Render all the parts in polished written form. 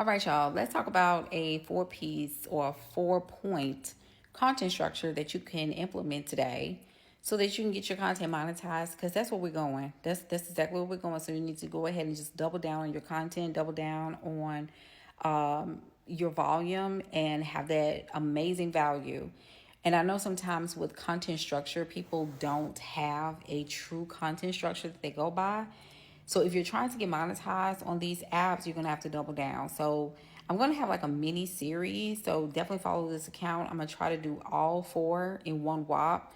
All right, y'all, let's talk about a four-piece or four-point content structure that you can implement today so that you can get your content monetized, because that's where we're going. That's exactly where we're going. So you need to go ahead and just double down on your content, double down on your volume, and have that amazing value. And I know sometimes with content structure, people don't have a true content structure that they go by. So if you're trying to get monetized on these apps, you're gonna have to double down. So I'm gonna have like a mini series. So definitely follow this account. I'm gonna try to do all four in one whop.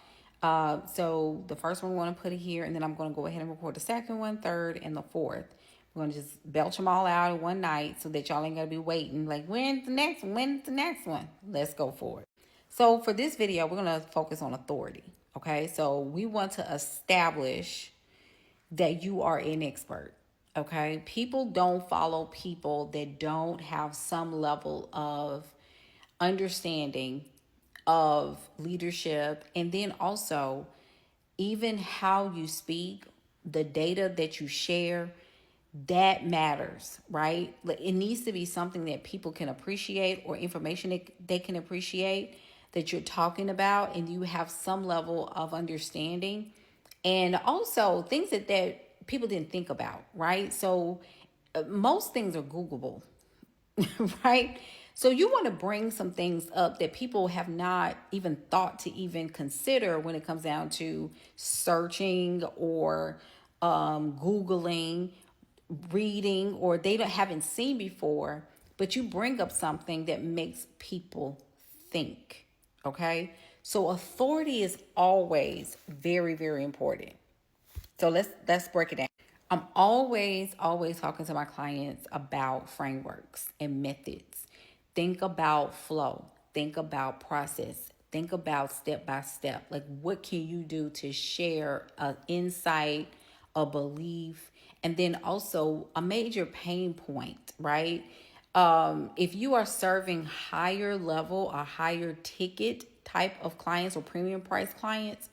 So the first one we want to put it here, and then I'm gonna go ahead and record the second one, third, and the fourth. We're gonna just belch them all out in one night so that y'all ain't gonna be waiting like, when's the next one? When's the next one? Let's go for it. So for this video, we're gonna focus on authority. Okay, so we want to establish that you are an expert. Okay, people don't follow people that don't have some level of understanding of leadership, and then also even how you speak, the data that you share, that matters, right? Like, it needs to be something that people can appreciate, or information that they can appreciate that you're talking about, and you have some level of understanding, and also things that people didn't think about, right? So most things are Googleable, right? So you want to bring some things up that people have not even thought to even consider when it comes down to searching or Googling, reading, or haven't seen before, but you bring up something that makes people think. Okay, so authority is always very, very important. So let's break it down. I'm always talking to my clients about frameworks and methods. Think about flow. Think about process. Think about step by step. Like, what can you do to share an insight, a belief, and then also a major pain point, right? If you are serving higher level or higher ticket type of clients or premium price clients,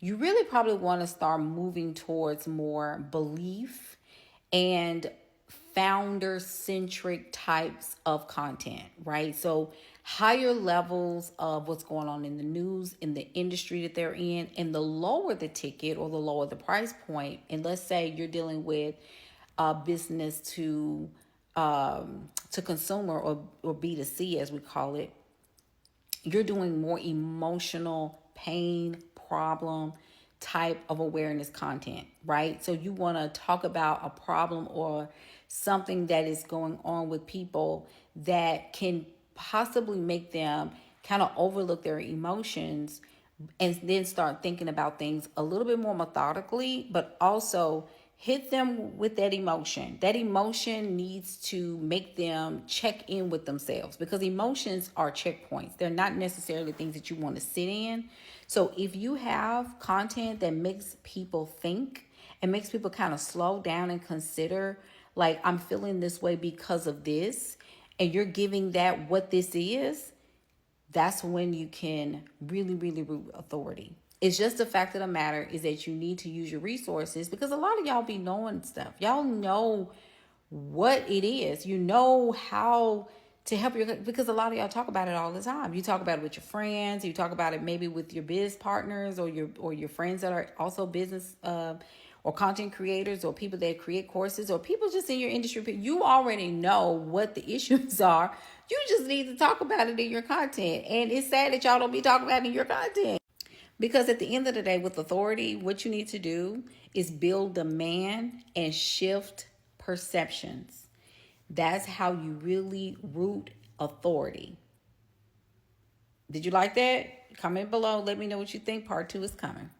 you really probably want to start moving towards more belief and founder centric types of content, right? So higher levels of what's going on in the news, in the industry that they're in, and the lower the ticket or the lower the price point. And let's say you're dealing with business to consumer, or B2C as we call it. You're doing more emotional pain problem type of awareness content, right? So you want to talk about a problem or something that is going on with people that can possibly make them kind of overlook their emotions, and then start thinking about things a little bit more methodically, but also hit them with that emotion. That emotion needs to make them check in with themselves, because emotions are checkpoints. They're not necessarily things that you want to sit in. So if you have content that makes people think and makes people kind of slow down and consider, like, I'm feeling this way because of this, and you're giving that what this is, that's when you can really, really root authority. It's just the fact of the matter is that you need to use your resources, because a lot of y'all be knowing stuff. Y'all know what it is. You know how to help because a lot of y'all talk about it all the time. You talk about it with your friends. You talk about it maybe with your biz partners, or your friends that are also business or content creators, or people that create courses, or people just in your industry. You already know what the issues are. You just need to talk about it in your content. And it's sad that y'all don't be talking about it in your content. Because at the end of the day, with authority, what you need to do is build demand and shift perceptions. That's how you really root authority. Did you like that? Comment below. Let me know what you think. Part 2 is coming.